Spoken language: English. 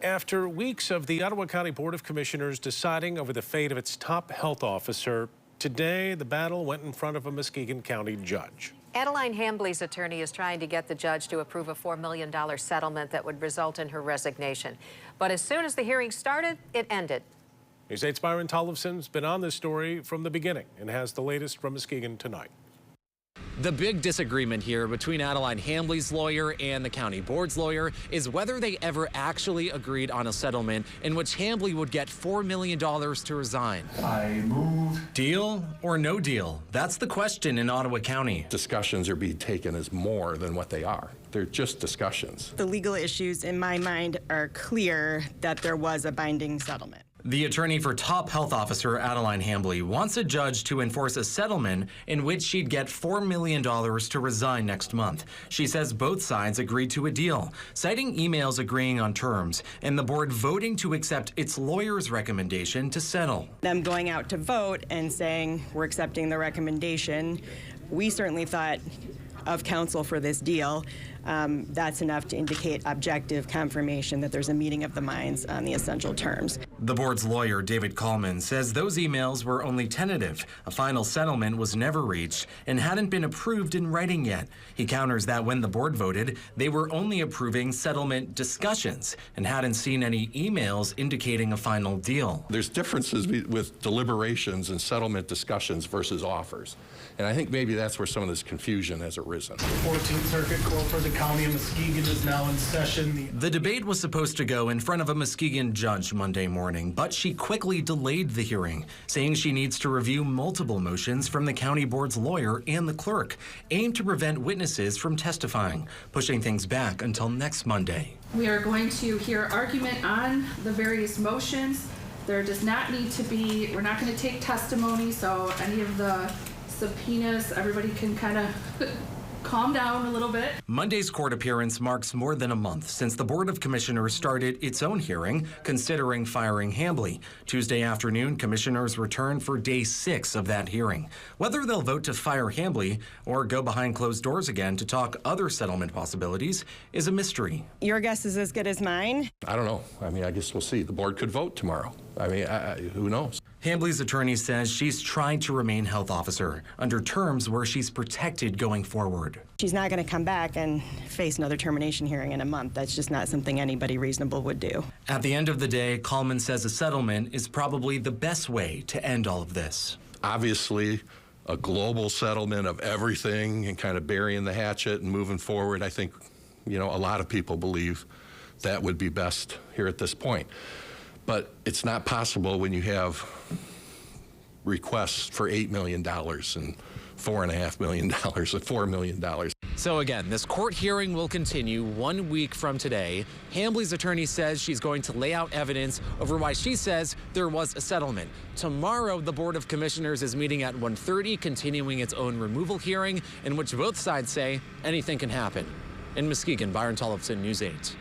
After weeks of the Ottawa County Board of Commissioners deciding over the fate of its top health officer, today the battle went in front of a Muskegon County judge. Adeline Hambley's attorney is trying to get the judge to approve a $4 million settlement that would result in her resignation. But as soon as the hearing started, it ended. News 8's Byron Tollefson's been on this story from the beginning and has the latest from Muskegon tonight. The big disagreement here between Adeline Hambley's lawyer and the county board's lawyer is whether they ever actually agreed on a settlement in which Hambley would get $4 million to resign. I move. Deal or no deal? That's the question in Ottawa County. Discussions are being taken as more than what they are. They're just discussions. The legal issues in my mind are clear that there was a binding settlement. The attorney for top health officer Adeline Hambley wants a judge to enforce a settlement in which she'd get $4 million to resign next month. She says both sides agreed to a deal, citing emails agreeing on terms, and the board voting to accept its lawyer's recommendation to settle. Them going out to vote and saying we're accepting the recommendation, we certainly thought of counsel for this deal. That's enough to indicate objective confirmation that there's a meeting of the minds on the essential terms. The board's lawyer, David Coleman, says those emails were only tentative. A final settlement was never reached and hadn't been approved in writing yet. He counters that when the board voted, they were only approving settlement discussions and hadn't seen any emails indicating a final deal. There's differences with deliberations and settlement discussions versus offers. And I think maybe that's where some of this confusion has arisen. 14th Circuit Court for the County of Muskegon is now in session. The debate was supposed to go in front of a Muskegon judge Monday morning, but she quickly delayed the hearing, saying she needs to review multiple motions from the county board's lawyer and the clerk, aimed to prevent witnesses from testifying, pushing things back until next Monday. We are going to hear argument on the various motions. There does not need to be, we're not going to take testimony, so any of the subpoenas, everybody can kind of calm down a little bit. Monday's court appearance marks more than a month since the Board of Commissioners started its own hearing considering firing Hambley. Tuesday afternoon, commissioners returned for day 6 of that hearing. Whether they'll vote to fire Hambley or go behind closed doors again to talk other settlement possibilities is a mystery. Your guess is as good as mine. I don't know. I mean, I guess we'll see. The board could vote tomorrow. I mean, who knows? Hambley's attorney says she's trying to remain health officer under terms where she's protected going forward. She's not going to come back and face another termination hearing in a month. That's just not something anybody reasonable would do. At the end of the day, Coleman says a settlement is probably the best way to end all of this. Obviously, a global settlement of everything and kind of burying the hatchet and moving forward, I think, a lot of people believe that would be best here at this point. But it's not possible when you have requests for $8 million and $4.5 million and $4 million. So again, this court hearing will continue 1 week from today. Hambley's attorney says she's going to lay out evidence over why she says there was a settlement. Tomorrow, the Board of Commissioners is meeting at 1:30, continuing its own removal hearing in which both sides say anything can happen. In Muskegon, Byron Tollefson, News 8.